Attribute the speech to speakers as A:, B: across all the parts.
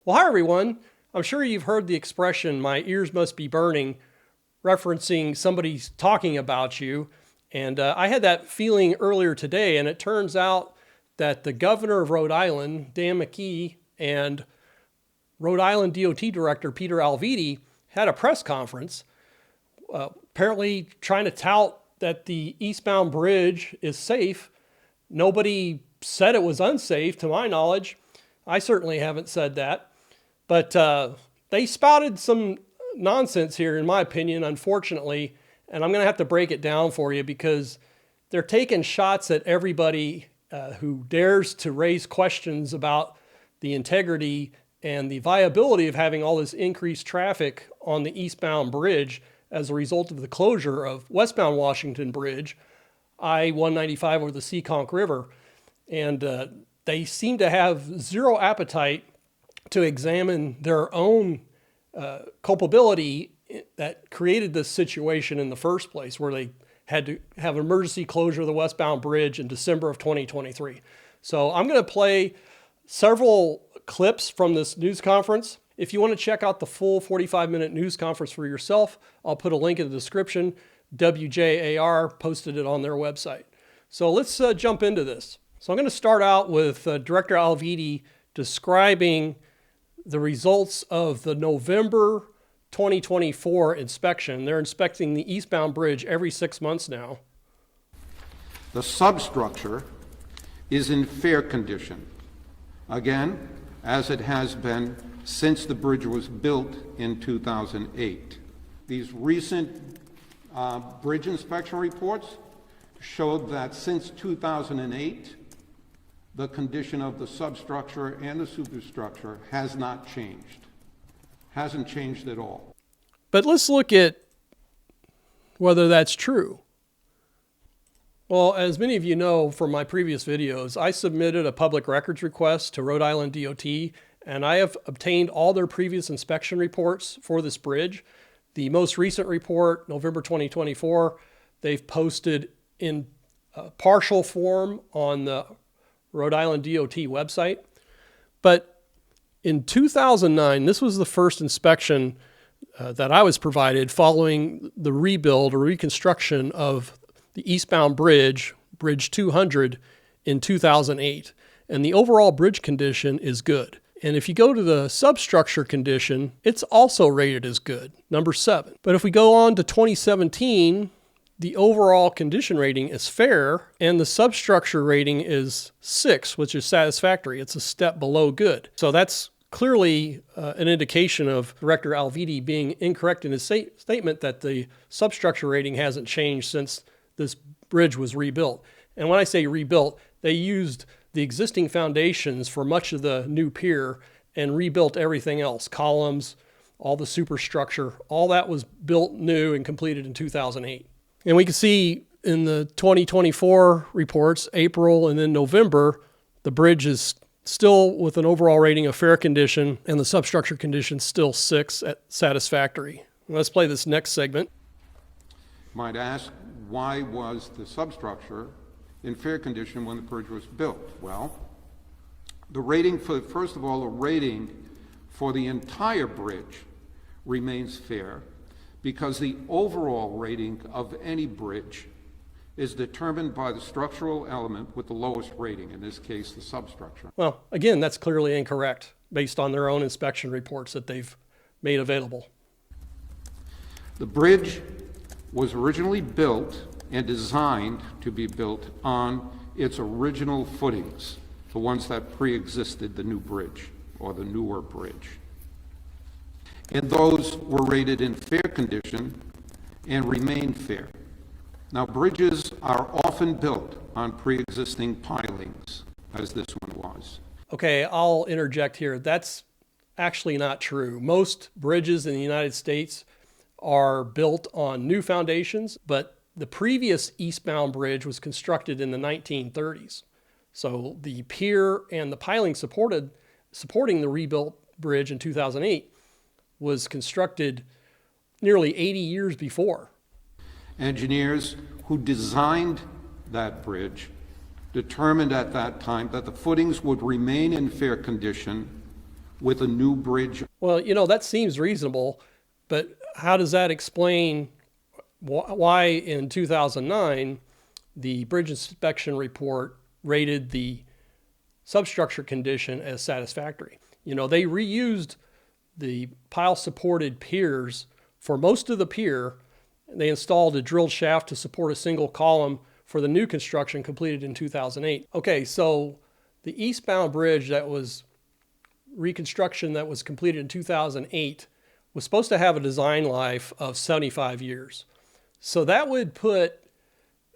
A: Well, hi everyone. I'm sure you've heard the expression, my ears must be burning, referencing somebody talking about you. And I had that feeling earlier today, and it turns out that the governor of Rhode Island, Dan McKee, and Rhode Island DOT director Peter Alviti had a press conference, apparently trying to tout that the eastbound bridge is safe. Nobody said it was unsafe, to my knowledge. I certainly haven't said that. But they spouted some nonsense here, in my opinion, unfortunately, and I'm going to have to break it down for you because they're taking shots at everybody who dares to raise questions about the integrity and the viability of having all this increased traffic on the eastbound bridge as a result of the closure of westbound Washington Bridge, I-195 over the Seekonk River. And they seem to have zero appetite to examine their own culpability that created this situation in the first place, where they had to have emergency closure of the westbound bridge in December of 2023. So I'm going to play several clips from this news conference. If you want to check out the full 45-minute news conference for yourself, I'll put a link in the description. WJAR posted it on their website. So let's jump into this. So I'm going to start out with Director Alviti describing the results of the November 2024 inspection. They're inspecting the eastbound bridge every 6 months now.
B: The substructure is in fair condition, again, as it has been since the bridge was built in 2008. These recent bridge inspection reports showed that since 2008, the condition of the substructure and the superstructure has not changed. Hasn't changed at all.
A: But let's look at whether that's true. Well, as many of you know from my previous videos, I submitted a public records request to Rhode Island DOT, and I have obtained all their previous inspection reports for this bridge. The most recent report, November 2024, they've posted in partial form on the Rhode Island DOT website. But in 2009, this was the first inspection that I was provided following the rebuild or reconstruction of the eastbound bridge, Bridge 200, in 2008. And the overall bridge condition is good. And if you go to the substructure condition, it's also rated as good, number 7. But if we go on to 2017, the overall condition rating is fair, and the substructure rating is 6, which is satisfactory. It's a step below good. So that's clearly an indication of Director Alviti being incorrect in his statement that the substructure rating hasn't changed since this bridge was rebuilt. And when I say rebuilt, they used the existing foundations for much of the new pier and rebuilt everything else, columns, all the superstructure, all that was built new and completed in 2008. And we can see in the 2024 reports, April and then November, the bridge is still with an overall rating of fair condition and the substructure condition still 6 at satisfactory. Let's play this next segment.
B: Might ask, why was the substructure in fair condition when the bridge was built? Well, the rating for, first of all, the rating for the entire bridge remains fair, because the overall rating of any bridge is determined by the structural element with the lowest rating, in this case, the substructure.
A: Well, again, that's clearly incorrect based on their own inspection reports that they've made available.
B: The bridge was originally built and designed to be built on its original footings, the ones that pre-existed the new bridge or the newer bridge. And those were rated in fair condition and remain fair. Now, bridges are often built on pre-existing pilings, as this one was.
A: Okay, I'll interject here. That's actually not true. Most bridges in the United States are built on new foundations, but the previous eastbound bridge was constructed in the 1930s. So the pier and the piling supporting the rebuilt bridge in 2008 was constructed nearly 80 years before.
B: Engineers who designed that bridge determined at that time that the footings would remain in fair condition with a new bridge.
A: Well, that seems reasonable, but how does that explain why in 2009 the bridge inspection report rated the substructure condition as satisfactory? They reused the pile-supported piers for most of the pier. They installed a drilled shaft to support a single column for the new construction completed in 2008. Okay, so the eastbound bridge that was reconstruction that was completed in 2008 was supposed to have a design life of 75 years. So that would put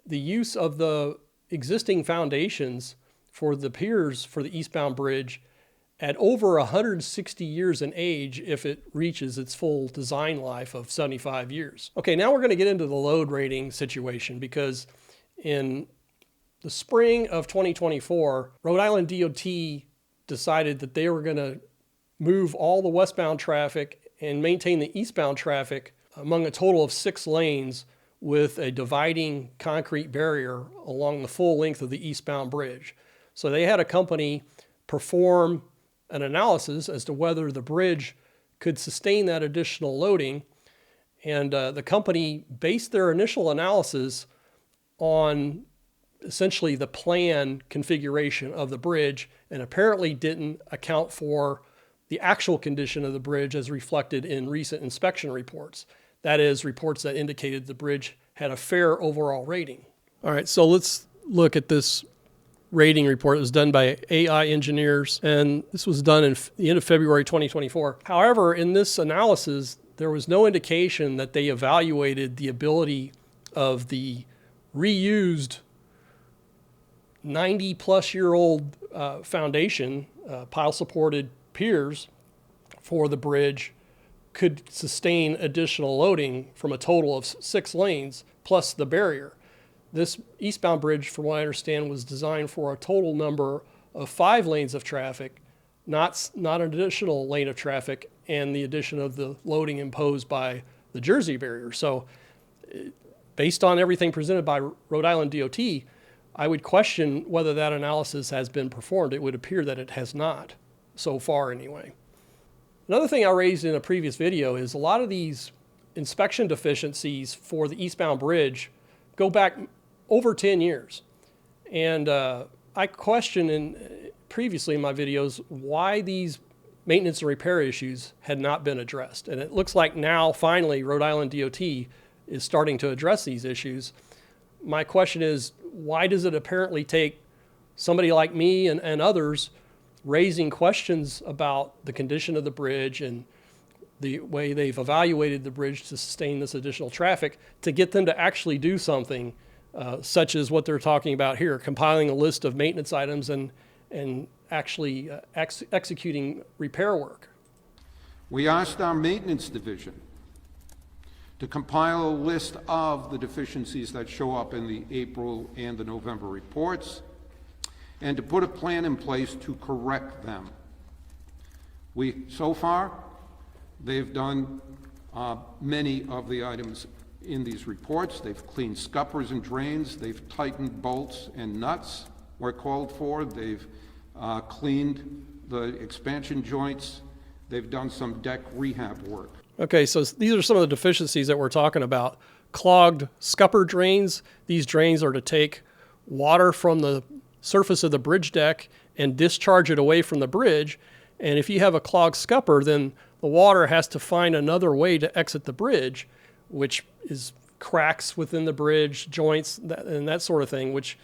A: the use of the existing foundations for the piers for the eastbound bridge at over 160 years in age if it reaches its full design life of 75 years. Okay, now we're going to get into the load rating situation, because in the spring of 2024, Rhode Island DOT decided that they were going to move all the westbound traffic and maintain the eastbound traffic among a total of 6 lanes with a dividing concrete barrier along the full length of the eastbound bridge. So they had a company perform an analysis as to whether the bridge could sustain that additional loading. And the company based their initial analysis on essentially the plan configuration of the bridge, and apparently didn't account for the actual condition of the bridge as reflected in recent inspection reports. That is, reports that indicated the bridge had a fair overall rating. All right, so let's look at this rating report. It was done by AI engineers, and this was done in the end of February 2024. However, in this analysis, there was no indication that they evaluated the ability of the reused 90-plus-year-old foundation, pile-supported piers for the bridge could sustain additional loading from a total of 6 lanes plus the barrier. This eastbound bridge, from what I understand, was designed for a total number of 5 lanes of traffic, not an additional lane of traffic, and the addition of the loading imposed by the Jersey barrier. So based on everything presented by Rhode Island DOT, I would question whether that analysis has been performed. It would appear that it has not, so far anyway. Another thing I raised in a previous video is a lot of these inspection deficiencies for the eastbound bridge go back over 10 years. And I questioned previously in my videos why these maintenance and repair issues had not been addressed. And it looks like now, finally, Rhode Island DOT is starting to address these issues. My question is, why does it apparently take somebody like me and others raising questions about the condition of the bridge and the way they've evaluated the bridge to sustain this additional traffic to get them to actually do something such as what they're talking about here, compiling a list of maintenance items and actually executing repair work?
B: We asked our maintenance division to compile a list of the deficiencies that show up in the April and the November reports, and to put a plan in place to correct them. So far, they've done many of the items in these reports. They've cleaned scuppers and drains. They've tightened bolts and nuts where called for. They've cleaned the expansion joints. They've done some deck rehab work.
A: Okay, so these are some of the deficiencies that we're talking about. Clogged scupper drains. These drains are to take water from the surface of the bridge deck and discharge it away from the bridge. And if you have a clogged scupper, then the water has to find another way to exit the bridge, which is cracks within the bridge, joints, and that sort of thing, which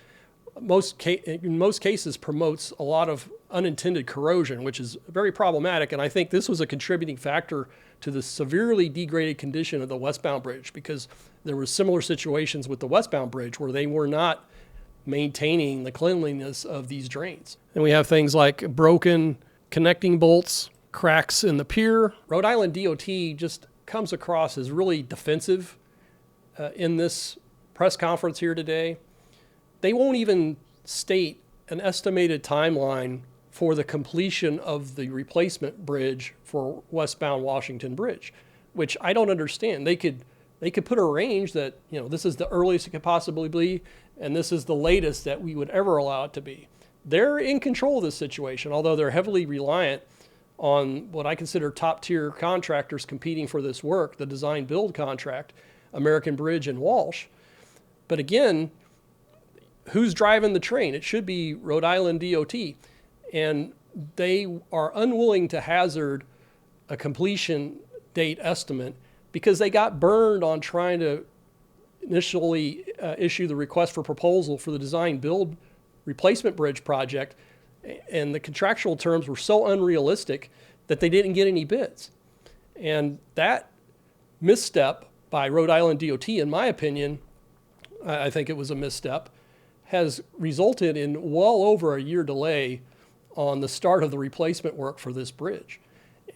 A: in most cases promotes a lot of unintended corrosion, which is very problematic. And I think this was a contributing factor to the severely degraded condition of the westbound bridge, because there were similar situations with the westbound bridge where they were not maintaining the cleanliness of these drains. And we have things like broken connecting bolts, cracks in the pier. Rhode Island DOT just comes across as really defensive in this press conference here today. They won't even state an estimated timeline for the completion of the replacement bridge for westbound Washington Bridge, which I don't understand. They could put a range that, this is the earliest it could possibly be, and this is the latest that we would ever allow it to be. They're in control of this situation, although they're heavily reliant on what I consider top tier contractors competing for this work, the design build contract, American Bridge and Walsh. But again, who's driving the train? It should be Rhode Island DOT. And they are unwilling to hazard a completion date estimate because they got burned on trying to initially issue the request for proposal for the design build replacement bridge project. And the contractual terms were so unrealistic that they didn't get any bids. And that misstep by Rhode Island DOT, in my opinion, I think it was a misstep, has resulted in well over a year delay on the start of the replacement work for this bridge.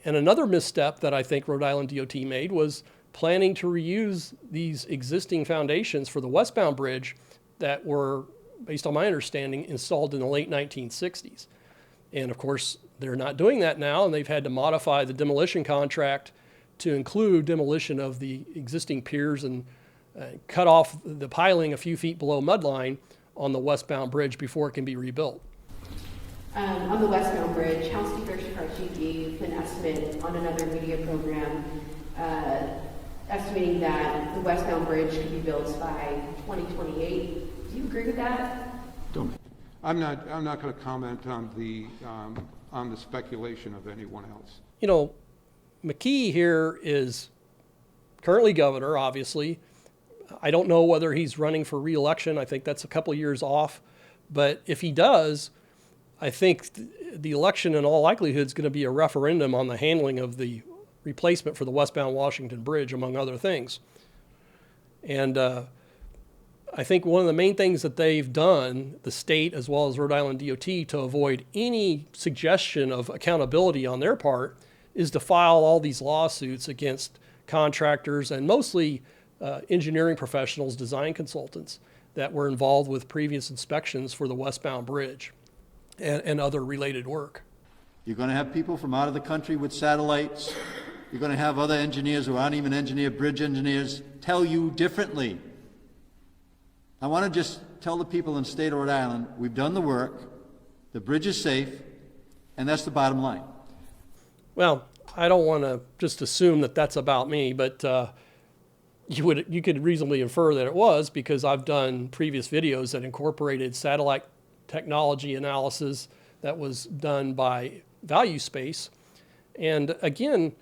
A: And another misstep that I think Rhode Island DOT made was planning to reuse these existing foundations for the westbound bridge that were, based on my understanding, installed in the late 1960s. And of course, they're not doing that now, and they've had to modify the demolition contract to include demolition of the existing piers and cut off the piling a few feet below mudline on the westbound bridge before it can be rebuilt.
C: On the westbound bridge, House Speaker Shikarchi gave an estimate on another media program estimating that the westbound bridge could be built by 2028. Do you agree with that?
B: I'm not going to comment on the speculation of anyone else.
A: You know, McKee here is currently governor, obviously. I don't know whether he's running for re-election. I think that's a couple years off. But if he does, I think the election in all likelihood is going to be a referendum on the handling of the replacement for the westbound Washington Bridge, among other things. And I think one of the main things that they've done, the state as well as Rhode Island DOT, to avoid any suggestion of accountability on their part, is to file all these lawsuits against contractors and mostly engineering professionals, design consultants that were involved with previous inspections for the westbound bridge and other related work.
D: You're going to have people from out of the country with satellites. You're going to have other engineers who aren't even bridge engineers, tell you differently. I want to just tell the people in the state of Rhode Island, we've done the work, the bridge is safe, and that's the bottom line.
A: Well, I don't want to just assume that that's about me, but you could reasonably infer that it was, because I've done previous videos that incorporated satellite technology analysis that was done by Value Space. And again,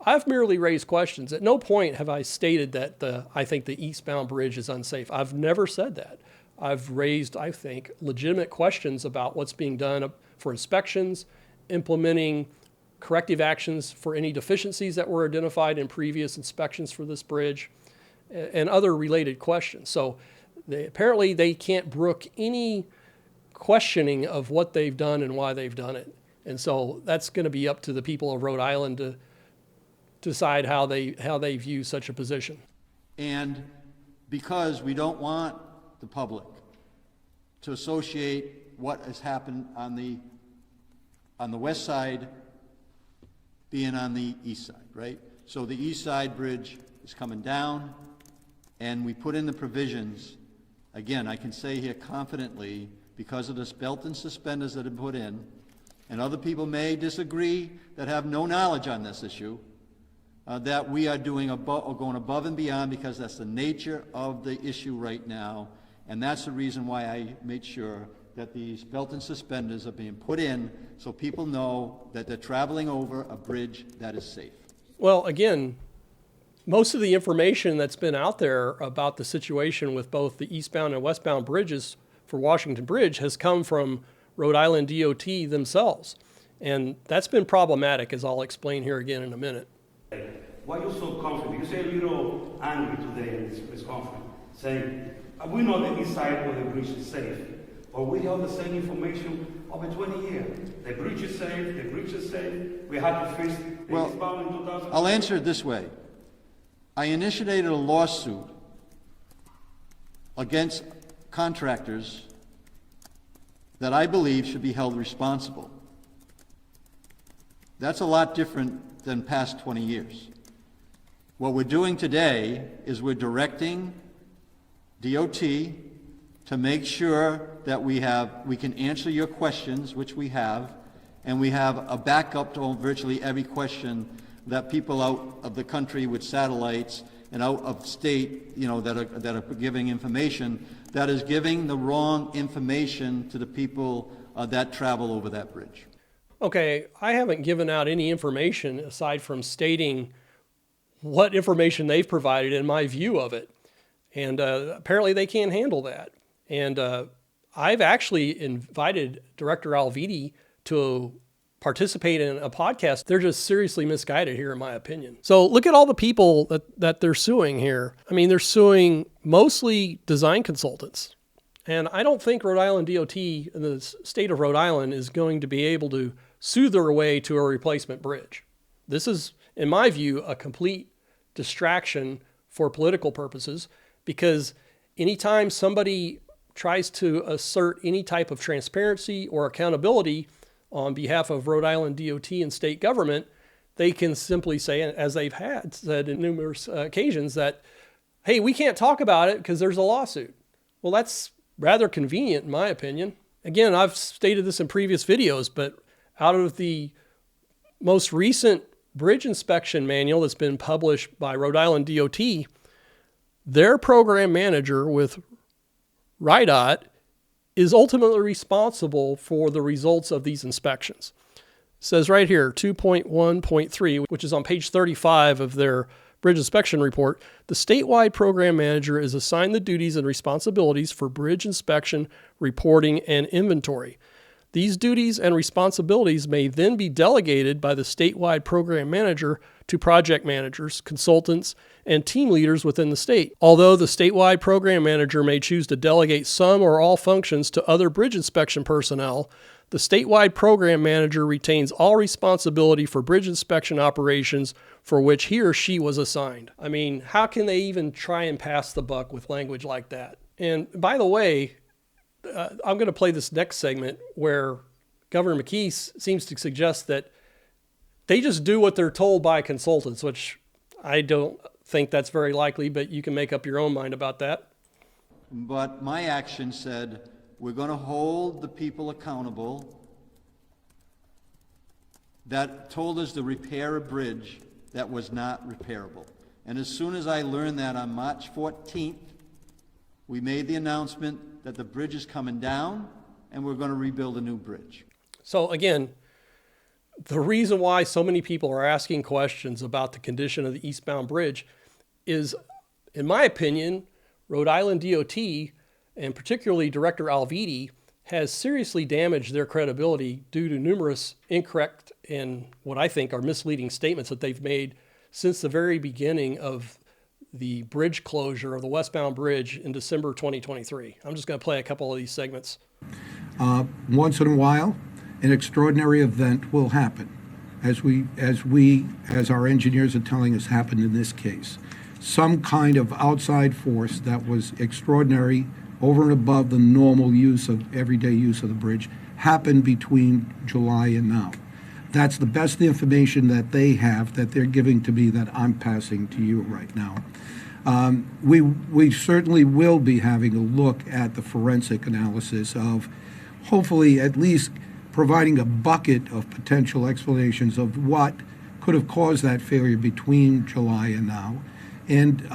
A: I've merely raised questions. At no point have I stated that I think the eastbound bridge is unsafe. I've never said that. I've raised, I think, legitimate questions about what's being done for inspections, implementing corrective actions for any deficiencies that were identified in previous inspections for this bridge, and other related questions. So apparently they can't brook any questioning of what they've done and why they've done it. And so that's going to be up to the people of Rhode Island to decide how they view such a position.
D: And because we don't want the public to associate what has happened on the west side being on the east side, right? So the east side bridge is coming down, and we put in the provisions. Again, I can say here confidently, because of this belt and suspenders that have put in, and other people may disagree that have no knowledge on this issue, that we are going above and beyond, because that's the nature of the issue right now, and that's the reason why I made sure that these belt and suspenders are being put in so people know that they're traveling over a bridge that is safe.
A: Well, again, most of the information that's been out there about the situation with both the eastbound and westbound bridges for Washington Bridge has come from Rhode Island DOT themselves. And that's been problematic, as I'll explain here again in a minute.
E: Why are you so confident? You say a little angry today in this press conference, saying, we know the east side of the bridge is safe, but we have the same information over 20 years. The bridge is safe, the bridge is safe, we had to fix the eastbound in 2000.
D: I'll answer it this way. I initiated a lawsuit against contractors that I believe should be held responsible. That's a lot different than past 20 years. What we're doing today is we're directing DOT to make sure that we can answer your questions, which we have, and we have a backup to virtually every question that people out of the country with satellites and out of state, that are giving information, that is giving the wrong information to the people that travel over that bridge.
A: Okay, I haven't given out any information aside from stating what information they've provided in my view of it. And apparently they can't handle that. And I've actually invited Director Alviti to participate in a podcast. They're just seriously misguided here, in my opinion. So look at all the people that they're suing here. I mean, they're suing mostly design consultants. And I don't think Rhode Island DOT and the state of Rhode Island is going to be able to sue their way to a replacement bridge. This is, in my view, a complete distraction for political purposes, because anytime somebody tries to assert any type of transparency or accountability on behalf of Rhode Island DOT and state government, they can simply say, as they've said in numerous occasions, that, hey, we can't talk about it because there's a lawsuit. Well, that's rather convenient, in my opinion. Again, I've stated this in previous videos, but out of the most recent bridge inspection manual that's been published by Rhode Island DOT, their program manager with RiDOT is ultimately responsible for the results of these inspections. It says right here, 2.1.3, which is on page 35 of their bridge inspection report, the statewide program manager is assigned the duties and responsibilities for bridge inspection, reporting, and inventory. These duties and responsibilities may then be delegated by the statewide program manager to project managers, consultants, and team leaders within the state. Although the statewide program manager may choose to delegate some or all functions to other bridge inspection personnel, the statewide program manager retains all responsibility for bridge inspection operations for which he or she was assigned. I mean, how can they even try and pass the buck with language like that? And by the way, I'm going to play this next segment where Governor McKee seems to suggest that they just do what they're told by consultants, which I don't think that's very likely, but you can make up your own mind about that.
D: But my action said, we're going to hold the people accountable that told us to repair a bridge that was not repairable. And as soon as I learned that on March 14th, we made the announcement that the bridge is coming down and we're going to rebuild a new bridge.
A: So again, the reason why so many people are asking questions about the condition of the eastbound bridge is, in my opinion, Rhode Island DOT and particularly Director Alviti has seriously damaged their credibility due to numerous incorrect and what I think are misleading statements that they've made since the very beginning of the bridge closure of the westbound bridge in December 2023. I'm just going to play a couple of these segments.
B: Once in a while, an extraordinary event will happen, as our engineers are telling us happened in this case. Some kind of outside force that was extraordinary, over and above the normal everyday use of the bridge, happened between July and now. That's the best information that they have, that they're giving to me, that I'm passing to you right now. We certainly will be having a look at the forensic analysis of, hopefully at least providing a bucket of potential explanations of what could have caused that failure between July and now. And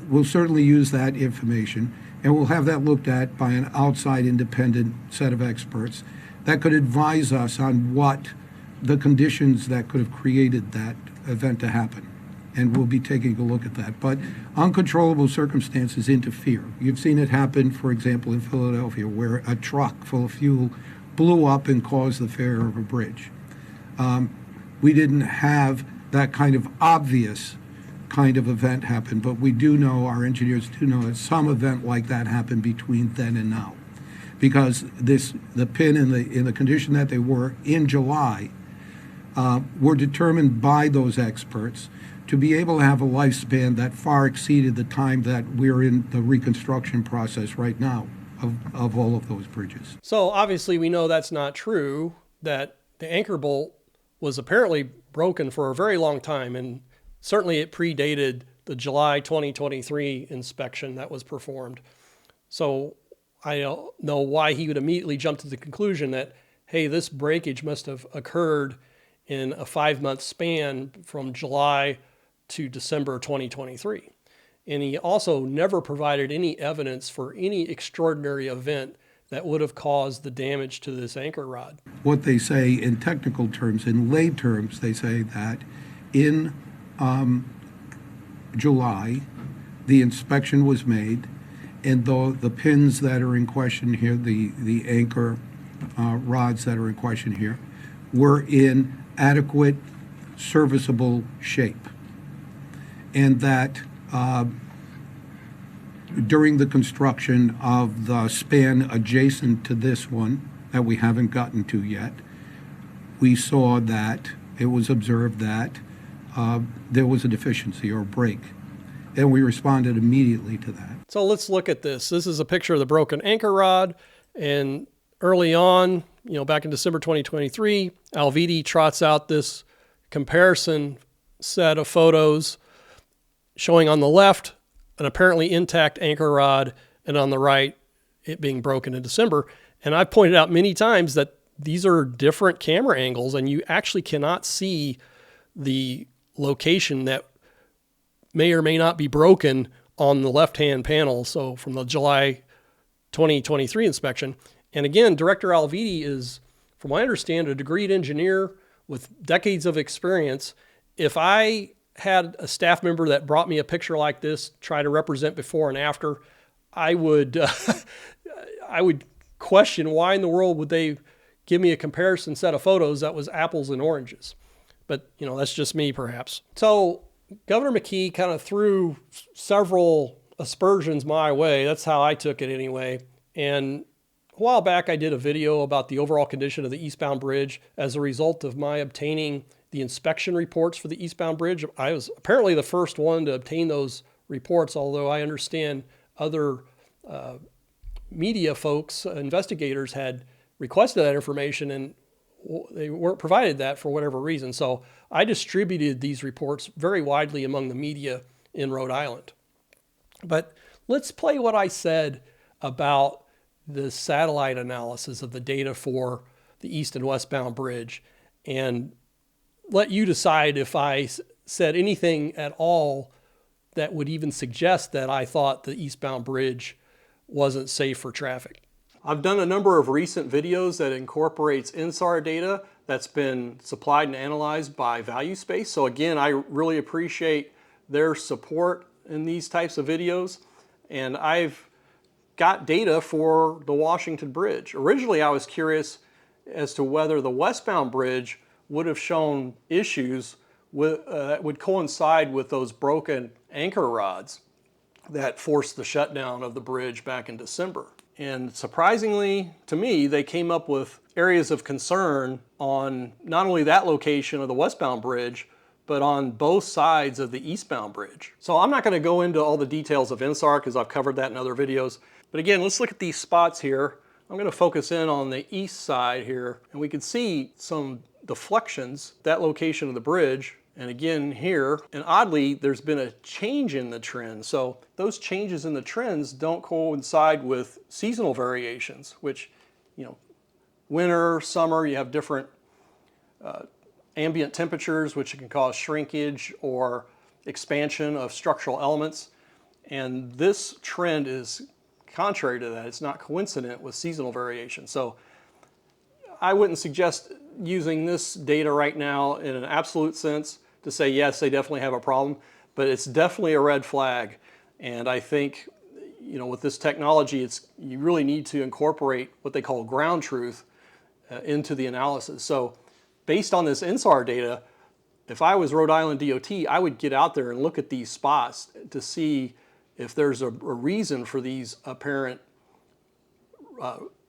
B: we'll certainly use that information, and we'll have that looked at by an outside independent set of experts that could advise us on what the conditions that could have created that event to happen. And we'll be taking a look at that. But uncontrollable circumstances interfere. You've seen it happen, for example, in Philadelphia, where a truck full of fuel blew up and caused the failure of a bridge. We didn't have that kind of obvious kind of event happen, but we do know, our engineers do know, that some event like that happened between then and now. Because the pin in the condition that they were in July were determined by those experts to be able to have a lifespan that far exceeded the time that we're in the reconstruction process right now of all of those bridges.
A: So obviously we know that's not true, that the anchor bolt was apparently broken for a very long time, and certainly it predated the July 2023 inspection that was performed. So I don't know why he would immediately jump to the conclusion that, hey, this breakage must have occurred in a 5-month span from July to December 2023. And he also never provided any evidence for any extraordinary event that would have caused the damage to this anchor rod.
B: What they say in technical terms, in lay terms, they say that in July, the inspection was made, and though the pins that are in question here, the anchor rods that are in question here, were in adequate, serviceable shape. And that during the construction of the span adjacent to this one, that we haven't gotten to yet, we saw that it was observed that there was a deficiency or break. And we responded immediately to that.
A: So let's look at this. This is a picture of the broken anchor rod. And early on, back in December 2023, Alviti trots out this comparison set of photos showing on the left an apparently intact anchor rod and on the right it being broken in December. And I've pointed out many times that these are different camera angles and you actually cannot see the location that may or may not be broken on the left-hand panel. So from the July 2023 inspection. And again, Director Alviti is, from what I understand, a degreed engineer with decades of experience. If I had a staff member that brought me a picture like this, try to represent before and after, I would I would question why in the world would they give me a comparison set of photos that was apples and oranges. But, that's just me perhaps. So Governor McKee kind of threw several aspersions my way. That's how I took it anyway. And a while back, I did a video about the overall condition of the eastbound bridge as a result of my obtaining the inspection reports for the eastbound bridge. I was apparently the first one to obtain those reports, although I understand other media folks, investigators had requested that information and they weren't provided that for whatever reason. So I distributed these reports very widely among the media in Rhode Island. But let's play what I said about the satellite analysis of the data for the east and westbound bridge and let you decide if I said anything at all that would even suggest that I thought the eastbound bridge wasn't safe for traffic. I've done a number of recent videos that incorporates INSAR data that's been supplied and analyzed by ValueSpace. So again, I really appreciate their support in these types of videos. And I've got data for the Washington Bridge. Originally, I was curious as to whether the westbound bridge would have shown issues that would coincide with those broken anchor rods that forced the shutdown of the bridge back in December. And surprisingly to me, they came up with areas of concern on not only that location of the westbound bridge, but on both sides of the eastbound bridge. So I'm not going to go into all the details of INSAR because I've covered that in other videos. But again, let's look at these spots here. I'm going to focus in on the east side here, and we can see some deflections, that location of the bridge. And again here, and oddly, there's been a change in the trend. So those changes in the trends don't coincide with seasonal variations, which, winter, summer, you have different ambient temperatures, which can cause shrinkage or expansion of structural elements. And this trend is contrary to that. It's not coincident with seasonal variation. So I wouldn't suggest using this data right now in an absolute sense to say, yes, they definitely have a problem, but it's definitely a red flag. And I think, with this technology, you really need to incorporate what they call ground truth into the analysis. So based on this INSAR data, if I was Rhode Island DOT, I would get out there and look at these spots to see if there's a reason for these apparent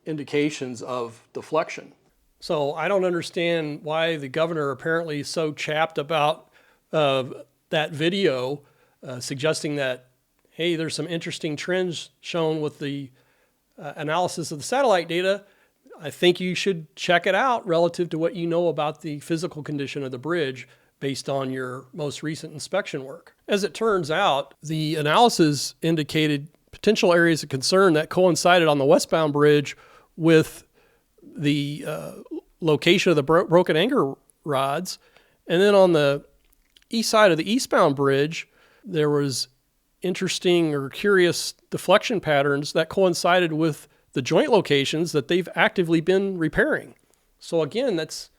A: indications of deflection. So I don't understand why the governor apparently is so chapped about that video suggesting that, hey, there's some interesting trends shown with the analysis of the satellite data. I think you should check it out relative to what you know about the physical condition of the bridge based on your most recent inspection work. As it turns out, the analysis indicated potential areas of concern that coincided on the westbound bridge with the location of the broken anchor rods. And then on the east side of the eastbound bridge, there was interesting or curious deflection patterns that coincided with the joint locations that they've actively been repairing. So again, that's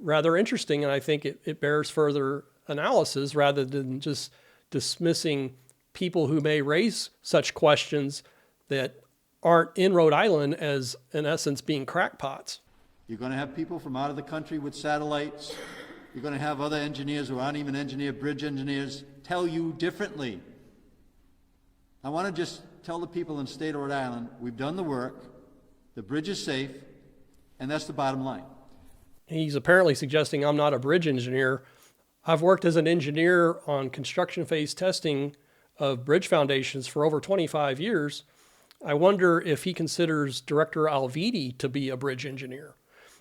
A: rather interesting, and I think it bears further analysis rather than just dismissing people who may raise such questions that aren't in Rhode Island as, in essence, being crackpots.
D: You're going to have people from out of the country with satellites. You're going to have other engineers who aren't even bridge engineers, tell you differently. I want to just tell the people in the state of Rhode Island, we've done the work, the bridge is safe, and that's the bottom line.
A: He's apparently suggesting I'm not a bridge engineer. I've worked as an engineer on construction phase testing of bridge foundations for over 25 years. I wonder if he considers Director Alviti to be a bridge engineer,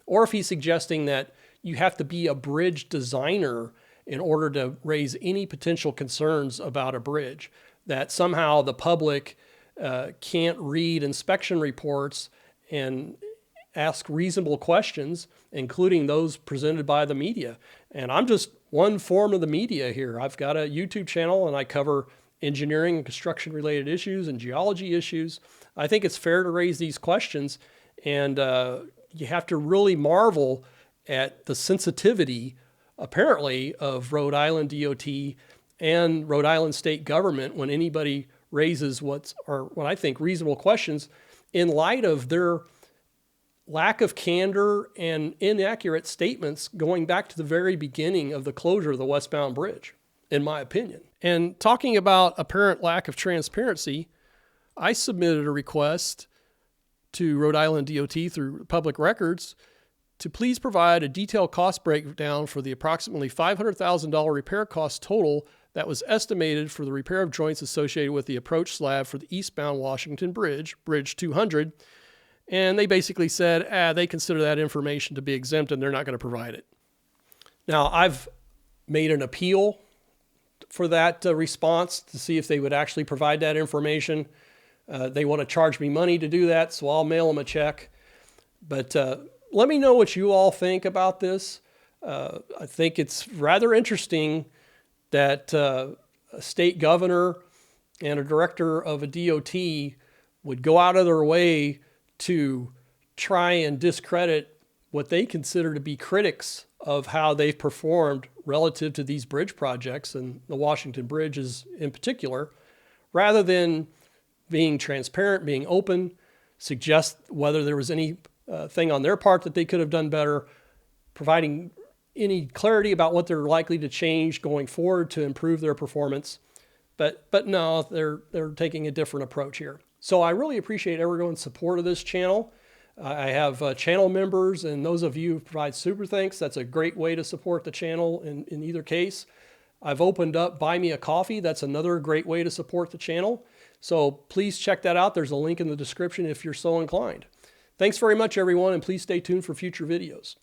A: or if he's suggesting that you have to be a bridge designer in order to raise any potential concerns about a bridge, that somehow the public can't read inspection reports and ask reasonable questions, including those presented by the media. And I'm just one form of the media here. I've got a YouTube channel and I cover engineering and construction related issues and geology issues. I think it's fair to raise these questions, and you have to really marvel at the sensitivity, apparently, of Rhode Island DOT and Rhode Island state government when anybody raises what I think reasonable questions in light of their lack of candor and inaccurate statements going back to the very beginning of the closure of the westbound bridge, in my opinion. And talking about apparent lack of transparency, I submitted a request to Rhode Island DOT through public records to please provide a detailed cost breakdown for the approximately $500,000 repair cost total that was estimated for the repair of joints associated with the approach slab for the eastbound Washington Bridge, Bridge 200. And they basically said, they consider that information to be exempt and they're not going to provide it. Now, I've made an appeal for that response to see if they would actually provide that information. They want to charge me money to do that, so I'll mail them a check. But let me know what you all think about this. I think it's rather interesting that a state governor and a director of a DOT would go out of their way to try and discredit what they consider to be critics of how they've performed relative to these bridge projects, and the Washington Bridges in particular, rather than being transparent, being open, suggest whether there was any thing on their part that they could have done better, providing any clarity about what they're likely to change going forward to improve their performance. But no, they're taking a different approach here. So I really appreciate everyone's support of this channel. I have channel members, and those of you who provide super thanks. That's a great way to support the channel in either case. I've opened up Buy Me a Coffee. That's another great way to support the channel. So please check that out. There's a link in the description if you're so inclined. Thanks very much, everyone, and please stay tuned for future videos.